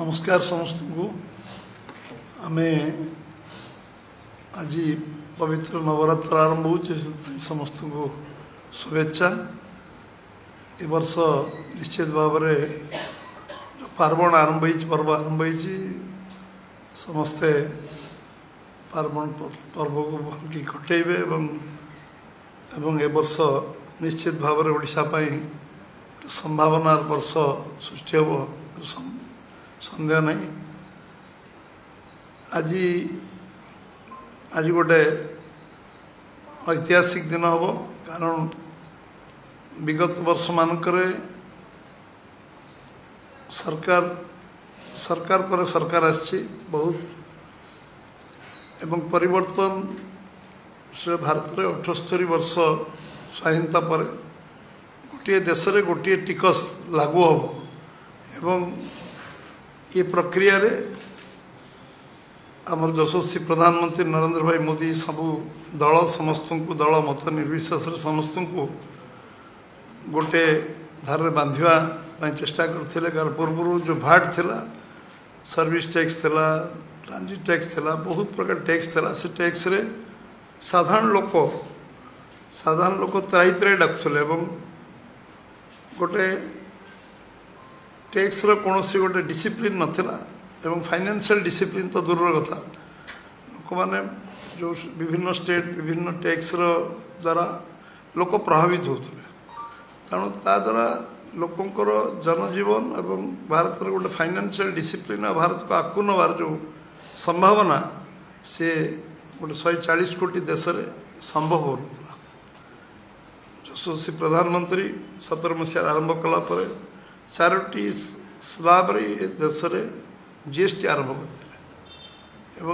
नमस्कार समस्त को आमे आज पवित्र नवरात्र आरंभ हो समस्त को शुभेच्छा। ए वर्ष निश्चित भाव पार्वण आरंभ पर्व आरंभ समस्ते पार्वण पर्व को भलकि कटेबे एवं ए वर्ष निश्चित भाव ओडिशा संभावनार वर्ष सृष्टि हो सन्देह नहीं। आज गोटे ऐतिहासिक दिन हम कारण विगत वर्ष मानक सरकार पर सरकार आछि बहुत एवं परिवर्तन से भारत में 78 वर्ष स्वाधीनता पर गोटे देश में गोटे टिकस लागू हम एवं ये प्रक्रिया रे आमर यशस्वी प्रधानमंत्री नरेंद्र भाई मोदी सबू दल समस्त को दल मत निर्विशेष समस्त को गोटे धार बांधा चेष्टा करते पूर्व जो भाट थिला सर्विस टैक्स थिला ट्रांजिट टैक्स थिला बहुत प्रकार टैक्स थिला से टैक्स रे साधारण लोक त्राही त्राही डाकुले एवं गोटे टैक्स कौन गोटे डिसिप्लिन नथिला एवं फाइनेंशियल डिसिप्लिन तो दूर कथा लोक मैंने जो विभिन्न स्टेट विभिन्न टैक्स द्वारा लोक प्रभावित होते तेणु ता द्वारा लोकंर जनजीवन एवं भारत गोटे फाइनेंशियल डिसिप्लिन भारत को आकु नवार जो संभावना से गोटे 140 कोटी देश में संभव हो यशस्वी प्रधानमंत्री 17 मसीह आरंभ कलापर 4टी स्लाब देश में जीएसटी आरंभ करते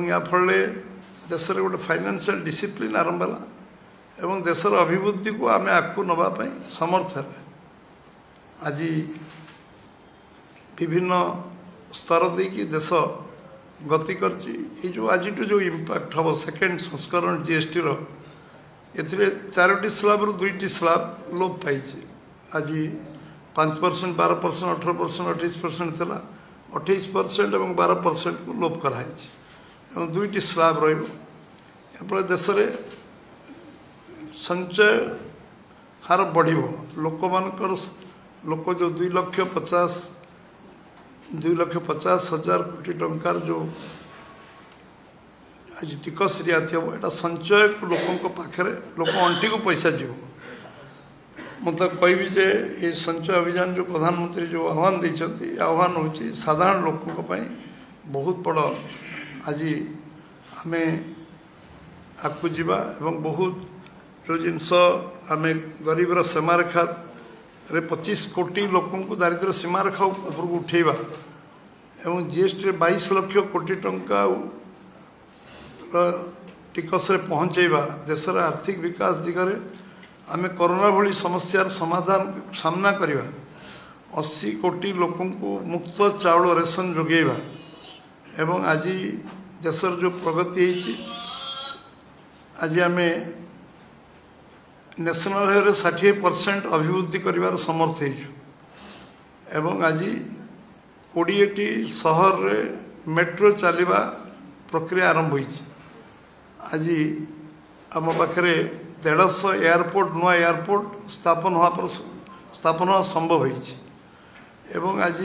या फल देश में गोटे फाइनेंशियल डिसिप्लिन आरंभ है एवं देशर अभिवृद्धि को आम आगू नापी समर्थ है। आज विभिन्न स्तर देकी देश गति कर आज जो इम्पैक्ट हम सेकेंड संस्करण जीएसटी ए 4टी स्लाब रु 2टी स्लाब लोप पाई आज 5%, 12%, 18%, 28% था 28% और 12% को लोप कराई 2टी स्लाब रहा देश में संचय हार बढ़ लोक मानकर लोक जो 2,50,000 कोटी टंकार जो आज टिकस रियायती हम यहाँ संचय को लोकों पाखे लोक अंटी को पैसा जीव मुझे कहबी जे ये संचय अभियान जो प्रधानमंत्री जो आह्वान देते आह्वान हूँ साधारण लोकों बहुत बड़ आज आम आगू जावा एवं बहुत जो जिनस आम गरीबर सीमारेखा 25 कोटी लोकों को दारिद्र्य सीमारेखा उपरको उठेबा एवं जीएसटी 22 लाख कोटी टंका टिकस पहुँचेबा देशर आर्थिक विकास दिगरे आम कोरोना भली समस्यार समाधान सामना करवा 80 कोटी लोकों को मुक्त चाउल रेशन जोगेबा एवं आज देशर जो प्रगति है आज आम नेशनल हाईवे 60% अभिवृद्धि कर समर्थ एवं आज 20टी सहर रे मेट्रो चलवा प्रक्रिया आरंभ हो आज आम पाखे 150 एयरपोर्ट नुआ एयरपोर्ट स्थापन हुआ संभव एवं आज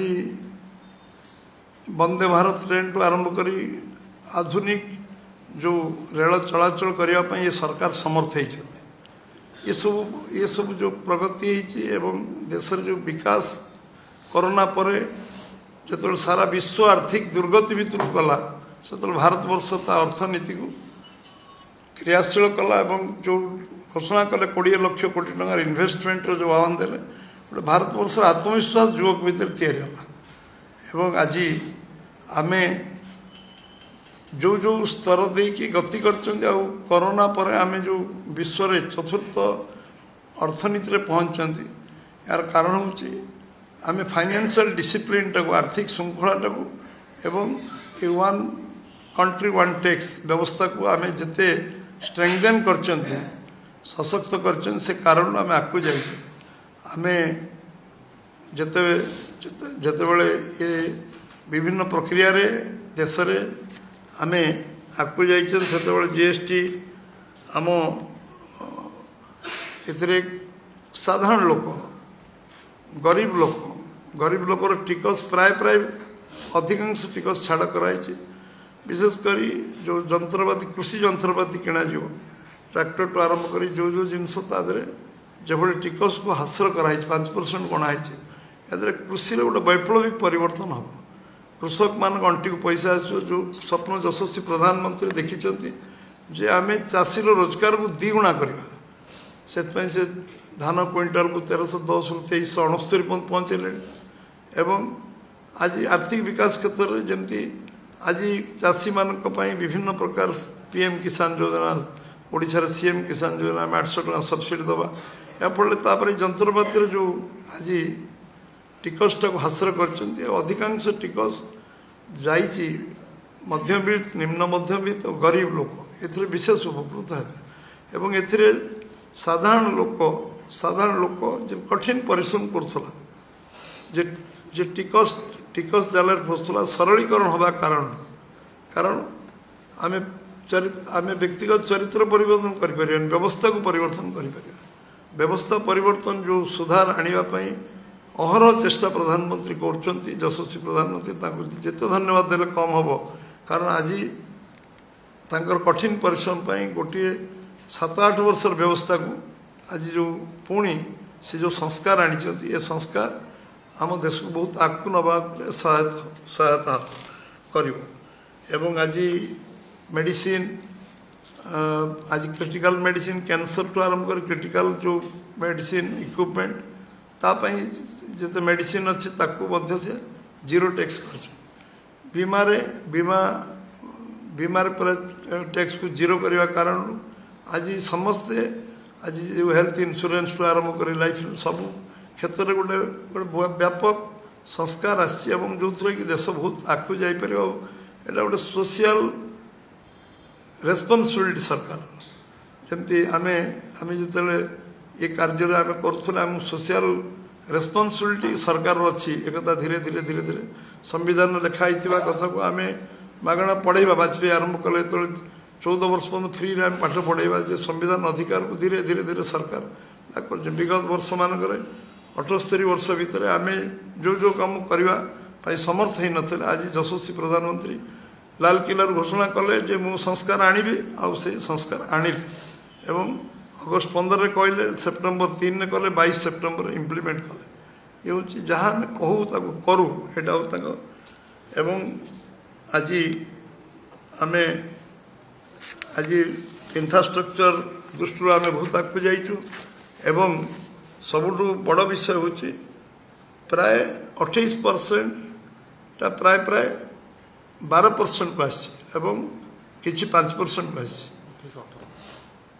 वंदे भारत ट्रेन टू आरंभ करी आधुनिक जो रेल चलाचल करने ये सरकार समर्थ होती ये सब जो प्रगति एवं देशर जो विकास कोरोना पर जो सारा विश्व आर्थिक दुर्गति भीतर गला से भारतवर्ष ता अर्थनीति को क्रियाशील कला एवं जो घोषणा कले 20 लाख कोटी टंकार इन्वेस्टमेंट जो आह्वान देले गोटे भारतवर्ष आत्मविश्वास युवक भीतर एवं आज आम जो स्तर देकी गति कर कोरोना पर आम जो विश्व चतुर्थ अर्थनीति रे पहुँचती यार कारण हूँ आम फाइनेंशियल डिसिप्लिन टाक आर्थिक श्रृंखला टाक एवं वन कंट्री वन टैक्स व्यवस्था को आम जिते स्ट्रेंथेन कर सशक्त कर से कारण आम आगू जाए आम जिते ये विभिन्न प्रक्रिया रे देश रे आमे आगु जाइछन सेतेबेले जीएसटी आम एथिरे साधारण लोक गरीब लोकर टिकस प्राय प्राय अधिकांश टिकस छाड़ कराई विशेषकर जो जंत्रपाति कृषि जंत्रपाति किणा ट्रैक्टर टू आरंभ कर जो जो जिनस जो टिकस को हासिल कराई 5% गणाई कृषि गोटे वैप्लविक परिवर्तन हम कृषक मान अंटी को पैसा आस जो स्वप्न यशस्वी प्रधानमंत्री देखी जे आम चाषी रोजगार को द्विगुणा करवा से धान क्विंटाल को 1310 रु 2369 पहुँचेले एवं आज आर्थिक विकास क्षेत्र में जमती आज चाषी मानक विभिन्न प्रकार पीएम किसान योजना ओडिशा सीएम किसान योजना आम 800 टका सब्सिडी दवा याफल जंत्रपातिर जो आज टिकसटा को हासिल कर अधिकांश टिकस जाइए मध्यवित्त निम्न मध्यवित्त और गरीब लोक ए विशेष उपकृत है एवं ए साधारण लोक जो कठिन परिश्रम करुला जे टिकस जाल फसुला सरलीकरण हवा कारण आम व्यक्तिगत चरित्र परिवर्तन कर व्यवस्था को परिवर्तन कर व्यवस्था परिवर्तन जो सुधार आने अहरह चेष्टा प्रधानमंत्री कर यशस्वी प्रधानमंत्री जिते धन्यवाद देले कम हम कारण आज तांकर कठिन परिश्रम गोटे 7-8 वर्षर व्यवस्था को आज जो पुणी से जो संस्कार आनी ये संस्कार आम देश को बहुत आगू नवा सहायता कर आज मेडिसिन आज क्रिटिकल मेडिसिन कैंसर टू आरंभ कर क्रिटिकल जो मेडिसिन इक्विपमेंट तापाई जिते मेडिसिन अच्छे ताकू से जीरो टैक्स कर बीमार पर टैक्स को जीरो करने कारण आज समस्ते आज जो हेल्थ इंश्योरेंस टू आरंभ कर लाइफ सब क्षेत्र में गोटे व्यापक संस्कार आसी जो कि देश बहुत आगू जापर एटा गोटे सोशल रेस्पॉन्सिबिलिटी सरकार जमती आमे जिते ये कार्य आम करूँ सोशल रेस्पॉन्सिबिलिटी सरकार अच्छी एक धीरे धीरे धीरे धीरे संविधान लिखाई कथा को आम मागणा पढ़ेगा वाजपेयी आरंभ कले तो 14 वर्ष पर्यटन फ्री आम पाठ पढ़ेगा जो संविधान अधिकार को धीरे धीरे धीरे सरकार विगत वर्ष मानक 78 वर्ष भितर आम जो जो कम करने समर्थ हो न आज यशस्वी प्रधानमंत्री लाल किला घोषणा कले जे मु संस्कार आनिबी आउ से संस्कार आनिल एवं अगस्ट 15 कहले सेप्टेम्बर 3 ने कले 22 सेप्टेम्बर इम्प्लीमेंट कले ये हूँ जहाँ कहूँ करूँ यहाँ एवं आज आम आज इंफ्रास्ट्रक्चर दृष्टि आम बहुत आगे जाइचु एवं सबुठ बड़ विषय हूँ प्राय 28% टा प्राय प्राय 12% को आसी एवं किसी 5% को आसी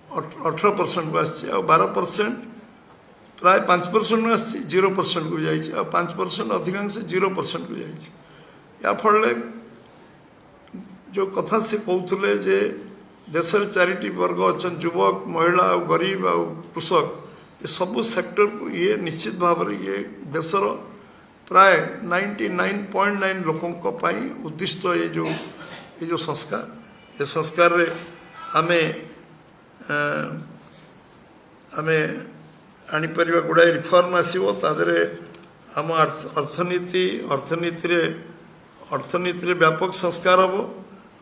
18% को आसी 12% प्राय 5% आसी 0% को जाइए 5% अधिकांश 0% को जाइए या फल जो कथा से कहते जे देशर 4टी वर्ग अच्छा युवक महिला और गरीब और कृषक ये सबू सेक्टर को ये निश्चित भाव ये देशर प्राय 99.9 लोकों उद्दिष्ट ये जो संस्कार रे आमे आनीपर गुड़ाए रिफॉर्म आसो तादरे आम अर्थनीति व्यापक संस्कार हम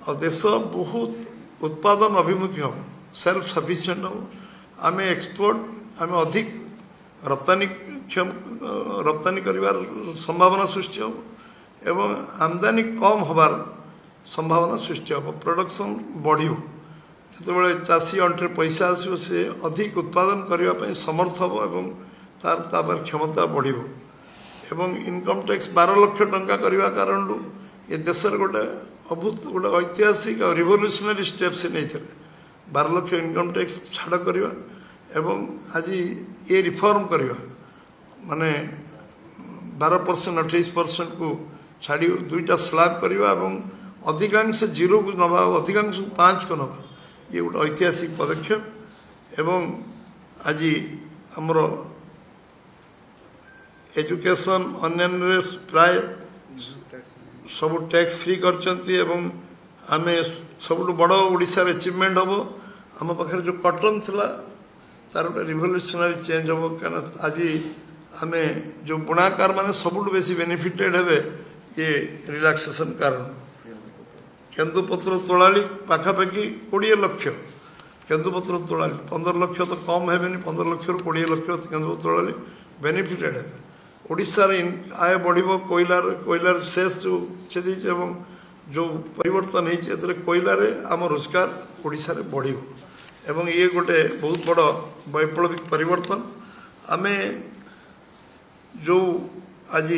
और देश बहुत उत्पादन अभिमुखी हम सेल्फ सफिशिएंट हम आम एक्सपोर्ट आम अधिक रप्तानी करिवार संभावना सृष्टि हम एवं आमदानी कम हबार संभावना सृष्टि हम प्रोडक्शन बढ़ियो जो चाषी अंटे पैसा आसो से अधिक उत्पादन करने समर्थ हम एवं तार क्षमता बढ़ियो एवं इनकम टैक्स 12 लाख टंका करने कारण ये देशर गोटे अभूत गोटे ऐतिहासिक और रिवोल्यूशनरी स्टेप से नहीं थे 12 लाख इनकम टैक्स छाड़ करवा एवं आज ये रिफॉर्म करवा माने 12% 28% को छाड़ी 2टा स्लैब करवा एवं अधिकांश 0 को नवा अधिकांश 5 को नवा ये गोटे ऐतिहासिक पदक्षेप एवं आज आमर एजुकेशन अन्य प्राय सब टैक्स फ्री करचंती एवं आमे सबुठु बड़ ओडिशार अचीवमेंट हम आम पाखे जो कटन थिला तार गोटे रिवोल्यूशनरी चेंज हम क्या आज आम जो बुणाकार मैंने सबुठु बेसी बेनिफिटेड हे ये रिलैक्सेशन कारण केन्दुपत्र तोलाली पाखापाखि 20 लाख केन्दुपत्र तोलाली 15 लाख तो कम है 15 लाख रु 20 लाख केन्दुपत्र तोलाली बेनिफिटेड है ओडिशार आय बढ़ कोयलार शेष जो छेदी जो परिवर्तन होती कोयलार आम रोजगार ओडिशा रे बढ़ एवं ये गोटे बहुत बड़ वैप्लविक परिवर्तन आम जो आज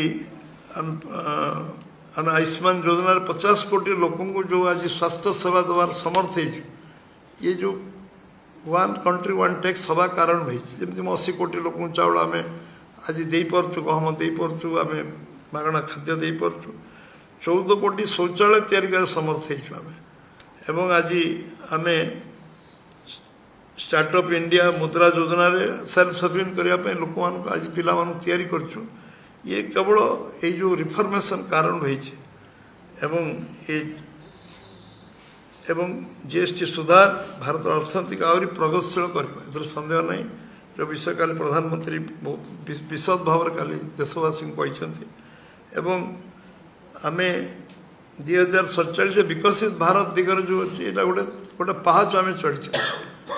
आम आयुष्मान योजना 50 कोटी लोक जो आज स्वास्थ्य सेवा देवार समर्थ ये जो वन कंट्री वन टैक्स हवा कारण जमी 80 कोटी लोक चाउल आम आज दे पार्चु गहम दे पार्चु आम मागणा खाद्य दे पार्चु 14 कोटी शौचालय तैयारी कर समर्थ आम एवं आज आम स्टार्टअप इंडिया मुद्रा योजना रे सेल्फ सफिशिएंट करने लोक आज पिला तैयारी करचु ये केवल ये जो रिफॉर्मेशन कारण रही एवं जीएसटी सुधार भारत अर्थनीति आहरी प्रगतिशील कर सन्देह नहीं जो विषय काली प्रधानमंत्री विशद भाव काली देशवासी कहते एवं आम 2047 विकसित भारत दिगर जो अच्छी यहाँ गोटे गोटे पाहाच आम चढ़ी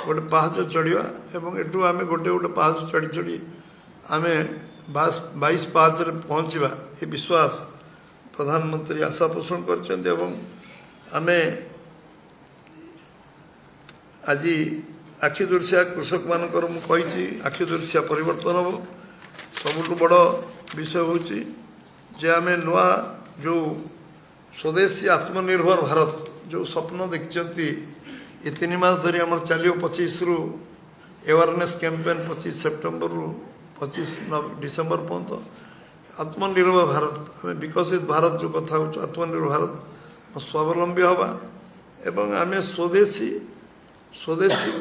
गोटे पाहाच चढ़ा एवं एटू आम गोटे गोटे पाहाच चढ़ी चढ़ी आम 22 पाहाच पहुँचवा ये विश्वास प्रधानमंत्री आशा पोषण करते आम आज आखिदुर्शिया कृषक मानकर मुझे आखिदुर्शिया परिवर्तन हम सबुठ बड़ विषय हूँ जे आम नुआ जो स्वदेशी आत्मनिर्भर भारत जो स्वप्न देखते ये 3 मास धरी आम चलो 25 रु अवेयरनेस कैंपेन 25 सेप्टेम्बर रु 25 डिसेम्बर पर्यंत आत्मनिर्भर भारत आम विकसित भारत जो कथा हो आत्मनिर्भर भारत स्वावलंबी हवा एवं आम स्वदेशी स्वदेशी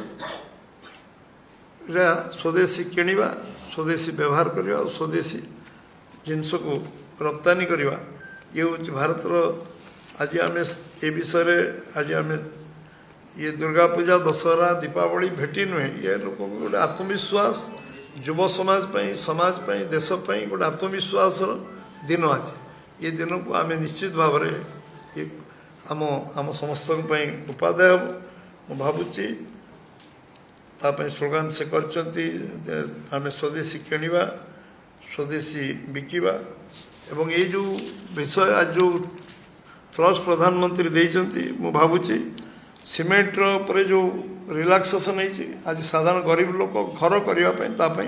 किणवा स्वदेशी व्यवहार करवा स्वदेशी जिनस को रप्तानी करवा ये हूँ भारत आज आम ये विषय आज आम ये दुर्गा पूजा दशहरा दीपावली भेटी नुहे ये लोक गोटे आत्मविश्वास युव समाज देश गोटे आत्मविश्वास दिन आज ये दिन को आम निश्चित भाव ये आम आम समस्त उपाध्याय हम मु भावुची स्लोगान से करचंती आम स्वदेशी किणवा स्वदेशी बिकिवा एवं ये जो विषय आज जो थ्रस्ट प्रधानमंत्री देइचंती मु भावुची सीमेंट पर जो रिलैक्सेशन है आज साधारण गरीब लोक घर करने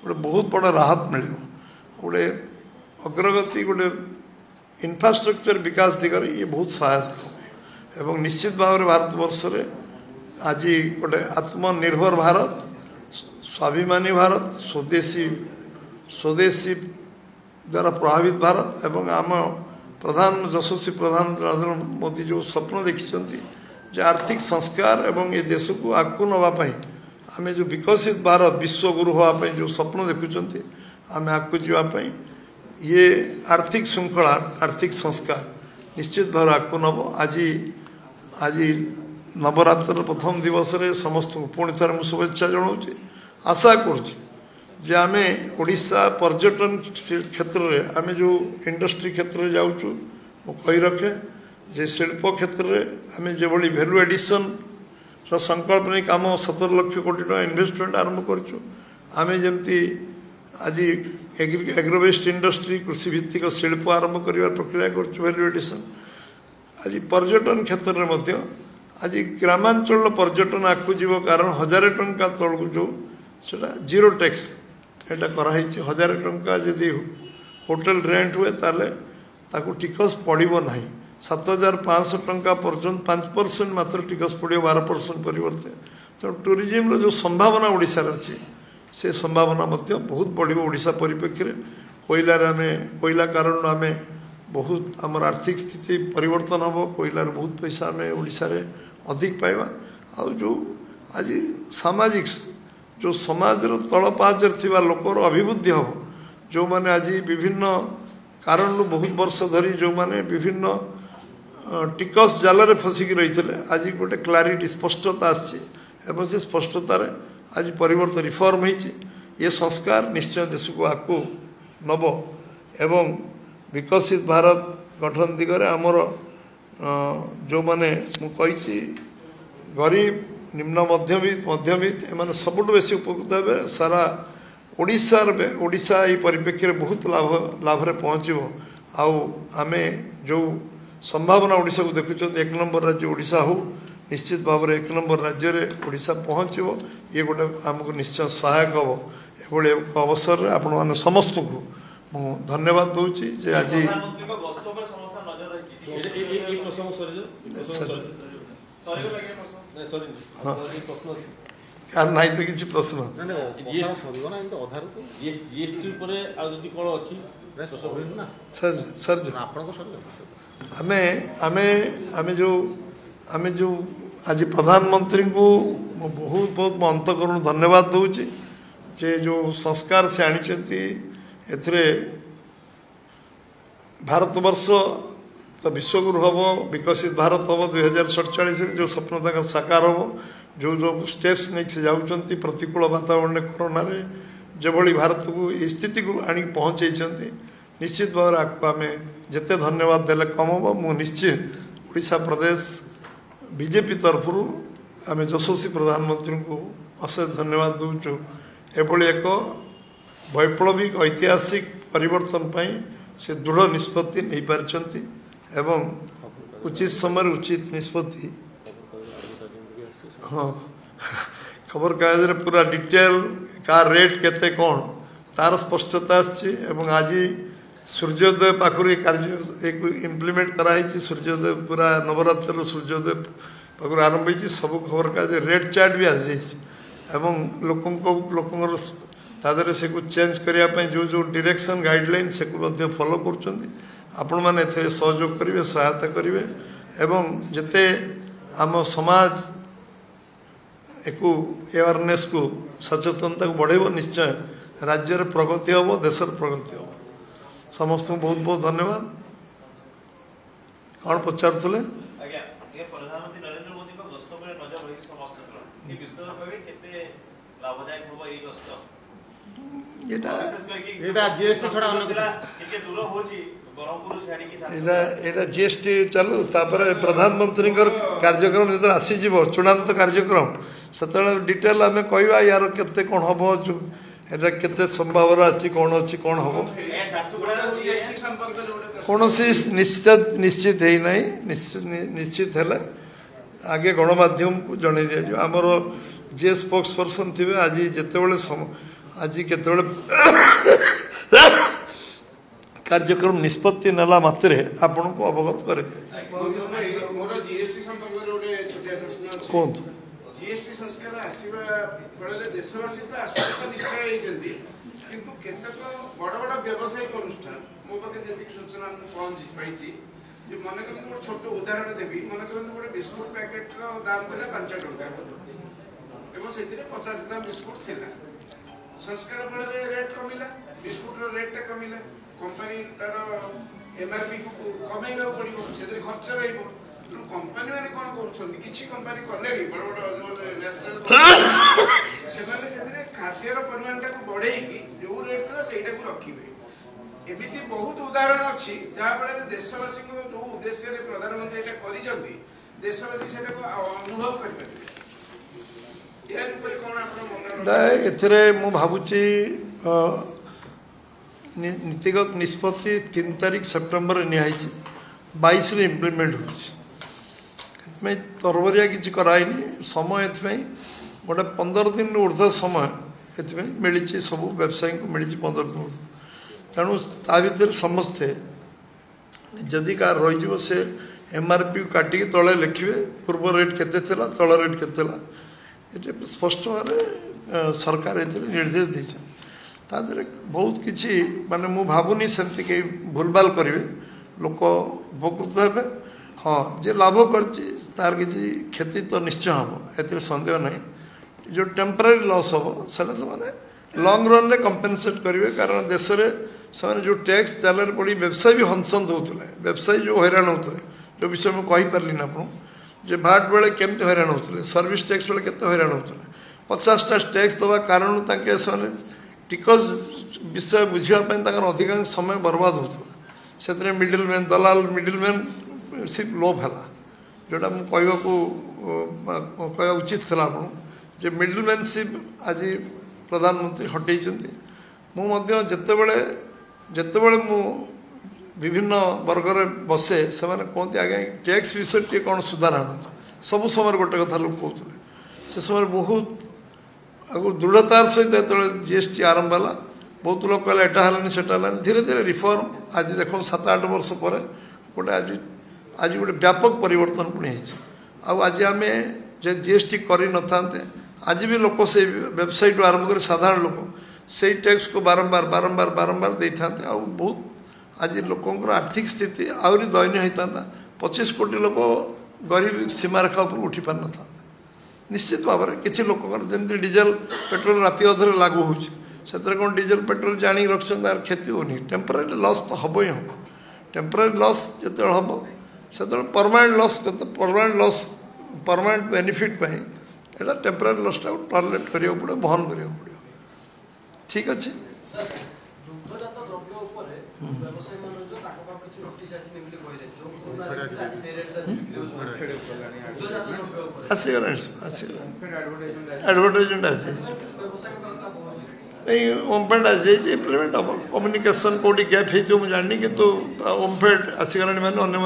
गोटे बहुत बड़ा राहत मिल गोटे अग्रगति गोटे इंफ्रास्ट्रक्चर विकास दिगरे ये बहुत सहायक एवं निश्चित भाव में भारत वर्ष रे आज गोटे आत्मनिर्भर भारत स्वाभिमानी भारत स्वदेशी द्वारा प्रभावित भारत एवं आम प्रधान यशस्वी प्रधान नरेंद्र मोदी जो स्वप्न देखिं जे आर्थिक संस्कार एवं ये देश को आगू नापी आम जो विकसित भारत विश्वगुरु हाँपाई जो स्वप्न देखुं आम आगू जावाई ये आर्थिक श्रृंखला आर्थिक संस्कार निश्चित भाव आगू नब आज नवरात्र प्रथम दिवस रे समस्त पुणी थर मुझे शुभेच्छा जनाऊँगी आशा करुँचे जे आम ओडिशा पर्यटन क्षेत्र में आम जो इंडस्ट्री क्षेत्र में जाऊँ कही रखे जे शिल्प क्षेत्र में आम जो भैल्यू एडिशन संकल्प नहीं आम 17 लाख कोटी टका इन्वेस्टमेंट आरंभ करूँ आम जमती आज एग्रोवेस्ट इंडस्ट्री कृषि भित्तिक शिल्प आरंभ कर प्रक्रिया करूँ भैल्यू एडिशन आज पर्यटन क्षेत्र में आज ग्रामांचल पर्यटन आगू जीव कारण 1000 टंका तौक जो सेटा जीरो टैक्स एटा कराई 1000 टंका जदि होटेल रेंट हुए ताले ताकू टिकस पड़ो ना 7500 टंका पर्यंत 5% मात्र टिकस पड़ो 12% परिवर्ते तो टूरिज्म जो संभावना ओडिशा अच्छी से संभावना बहुत बढ़ो ओडिशा परिप्रेक्षी में कोयलार आम कोयला कारण आम बहुत आमर आर्थिक स्थिति परिवर्तन हम कोयलार बहुत पैसा आम ओडिशा रे अधिक पाइबा आ जो आज सामाजिक जो समाज तल पाचर थिबा लोकर अभिवृद्धि हम जो माने आज विभिन्न कारण बहुत वर्ष धरी जो माने विभिन्न टिकस जाल फसिकी रही आज गोटे क्लारिटी स्पष्टता आसी से स्पष्टतार आज परिवर्तन रिफॉर्म ये संस्कार निश्चय देश को आगू नब एवं विकसित भारत गठन दिगरे आमर जो माने मुझे गरीब निम्न मध्यवित्त एम सबुठ बेसी उपकृत हे सारा ओडिशा ये परिप्रेक्षी बहुत लाभ पहुँचो आमे जो संभावना ओडिशा को देखुं 1 नंबर राज्य ओडिशा हो निश्चित भाव में 1 नंबर राज्य में ओडिशा पहुँचो ये गोटे आमको निश्चय सहायक हम ये अवसर आपण मैंने समस्त को मु धन्यवाद दूची जे आज यार नहीं तो किसी प्रश्न सर सर आमे जो आज प्रधानमंत्री को बहुत बहुत मो अंतकरण धन्यवाद दूची जे जो संस्कार से आनी एथिरे भारतवर्ष तो विश्वगुरु हम विकसित भारत हम 2047 जो स्वप्न तक साकार हम जो जो स्टेप्स नहीं से जाऊँच प्रतिकूल वातावरण कोरोना जो भली भारत को ये स्थिति को आनी पहुँचे निश्चित भाव में आम जिते धन्यवाद देले कम हम मु निश्चित उड़ीसा प्रदेश बीजेपी तरफ आम यशस्वी प्रधानमंत्री को अशेष धन्यवाद दूचु एभली एक वैप्लविक ऐतिहासिक परिवर्तन पाई से दृढ़ निष्पत्ति नहीं पारिछंती एवं उचित समय उचित निष्पत्ति हाँ खबर कागज पूरा डिटेल का रेट केते कौन तार स्पष्टता एवं आज सूर्योदय पाखुरी कार्य एक इम्प्लीमेंट कराई सूर्योदय पूरा नवरात्र सूर्योदय पाखुर आरंभ हो सब खबर कागज रेट चार्ट भी आसी एवं लोकर तादरे से चेंज करने जो जो डायरेक्शन गाइडलाइन से फॉलो कर मैंने सहयोग करेंगे सहायता करेंगे एवं जिते आम समाज एक अवेयरनेस को सचेतनता को बढ़ेब निश्चय राज्य प्रगति हम देशर प्रगति हम समस्त को बहुत बहुत धन्यवाद कौन पचारे जीएसटी चलू प्रधानमंत्री कार्यक्रम जो आसीज चूड़ांत कार्यक्रम से डिटेल आम कह यार के कौन हम एटा केते संभावना अच्छी कौन अच्छी कौन हम कौन निश्चित है ना निश्चित है आगे गणमाध्यम को जन दि आमर जी स्पोक्स पर्सन थे आज जिते आज केत कार्यक्रम निष्पत्ति नेला मात्रे आपण को अवगत कर जीएसटी संस्कार आसवा फल देशवासी तो आश्वस्त निश्चय होती किंतु केतक बड़ बड़ व्यावसायिक अनुष्ठान मो पाखे जी सूचना पहुंची पाई मन कर गोटे छोट उदाहरण देवी मन कर गोटे बिस्कुट पैकेट दाम था 5 टंका एवं से 50 ग्राम बिस्कुट थी संस्कार फल रेट कमिला बिस्कुट रेटा कमिला कंपनी तार एमआरपी को कमेगा पड़ो से खर्च रही कंपनी मैंने कौन कर कंपनी कले बड़ बड़ नेशनल से खाद्यर परिमाण को बढ़े जो रेट था से रखिए एमती बहुत उदाहरण अच्छी जहाँफल देशवासी जो उद्देश्य प्रधानमंत्री कर देशवासी से अनुभव करें मु भावुची नीतिगत निष्पत्ति 3 तारीख सेप्टेम्बर निहाई 22 इम्प्लीमेंट हो तरबरिया किसी कराई समय ये गोटे 15 दिन ऊर्ध्व समय ये मिली सब व्यवसायी को मिली 15 दिन तेणु ता भर समस्ते जदि कार रही से एमआरपी काटिकी तले लिखे पूर्व रेट केते तल रेट केते ये स्पष्ट भाव सरकार ये निर्देश देते तादे बहुत किसी माने मु भावुनी सेमती कहीं भूलभाल करेंगे लोक उपकृत हे हाँ जे लाभ कर तार किसी क्षति तो निश्चय हम ए सन्देह ना जो टेम्पररी लॉस हम से लंग रन में कंपेनसेट करेंगे कारण देश में से जो टैक्स जाल पड़ी व्यवसायी भी हंसंत होते व्यवसायी जो हैरान होते जो विषय मुझे कहीपरि ना आपको जे भाट बेले केमती हैरान होते सर्विस टैक्स बेले केते हैरान होते 50टा टैक्स दवा कारण ताके टिकस विषय बुझापी अधिकांश समय बर्बाद होता से मिडिलमैन दलाल मिडिलमैन सिर्फ लोभ है जोटा मुझे कह उचित था आपको जे मिडिलमैनशिप आज प्रधानमंत्री हटई जितेबले मु विभिन्न वर्गर बसे से कहते आगे टैक्स विषय टे कौन सुधार आना सब समय गोटे कथा लोग कहते से समय बहुत आगु दृढ़तार सहित जो जीएसटी आरंभ है बहुत लोग कहले एटा हलानी सेटा हलानी धीरे धीरे रिफॉर्म आज देख 7-8 वर्ष पर गोटे आज गोटे व्यापक परिवर्तन पुणी आज आम जे जीएसटी कर न था आज भी लोक से वेबसाइट आरंभ कर साधारण लोक से टैक्स को बारंबार बारंबार बारंबार दे था बहुत आज लोकंर आर्थिक स्थिति आहरी दयनीय होता 25 कोटी लोक गरीब सीमारेखा उपर उठी पार न था निश्चित भाव में किसी लोक जमी डीजेल पेट्रोल राति अधर लागू हो कौन डीजेल पेट्रोल जाणी रखते क्षति होनी टेम्पररी लॉस तो हम ही हम टेम्पररी लॉस जो हम से परमानेंट लॉस परमानेंट बेनिफिट एटा टेम्पररी लॉसटा टॉलरेट करियो पड़े बहन करियो पड़े ठीक अच्छे आसीगला एडवर्टाइजमेंट आसी नहीं ओमफेड आसी इम्प्लीमेंट हम कम्युनिकेशन कौटी गैप हो जानी कि ओमफेड आसीगला मैंने अन्य